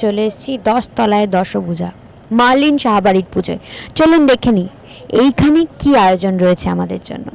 চলে এসেছি 10 তলায় দশভুজা মার্লিন শাহবাড়ির পুজোয়। চলুন দেখে নিই এইখানে কি আয়োজন রয়েছে আমাদের জন্য।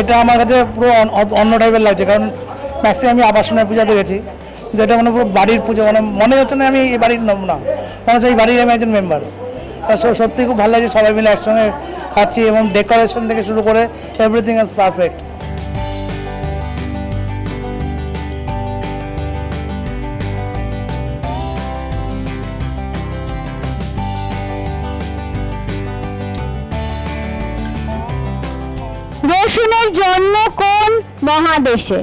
এটা আমার কাছে পুরো অন্য টাইপের লাগছে, কারণ ম্যাক্সিমাম আমি আবাসনের পূজাতে গেছি, যেটা মানে পুরো বাড়ির পুজো, মানে মনে হচ্ছে না আমি এই বাড়ির না, মনে হচ্ছে এই বাড়ির আমি একজন মেম্বার। সত্যি খুব ভালো লাগছে, সবাই মিলে একসঙ্গে খাচ্ছি এবং ডেকোরেশন থেকে শুরু করে এভরিথিং ইজ পারফেক্ট। রসুনের জন্ম কোন মহাদেশে?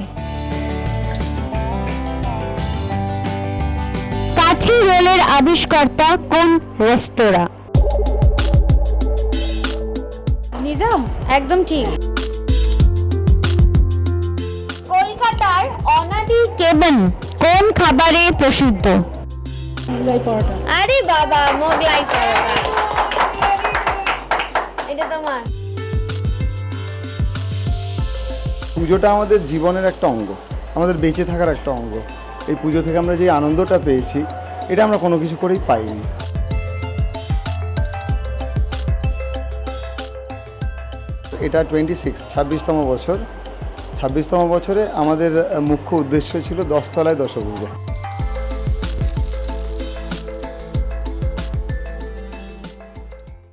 কাঠি রোলের আবিষ্কর্তা কোন রেস্তোরাঁ? নিজাম। একদম ঠিক। কলকাতার অনাদি কেবন কোন খাবারে প্রসিদ্ধ? মোগলাই পরোটা। আরে বাবা, মোগলাই পরোটা। এটা তোমার। পুজোটা আমাদের জীবনের একটা অঙ্গ, আমাদের বেঁচে থাকার একটা অঙ্গ। এই পুজো থেকে আমরা যে আনন্দটা পেয়েছি, এটা আমরা কোনো কিছু করেই পাইনি। এটা 26তম বছর। 26তম বছরে আমাদের মুখ্য উদ্দেশ্য ছিল 10 তলায় দশভুজা।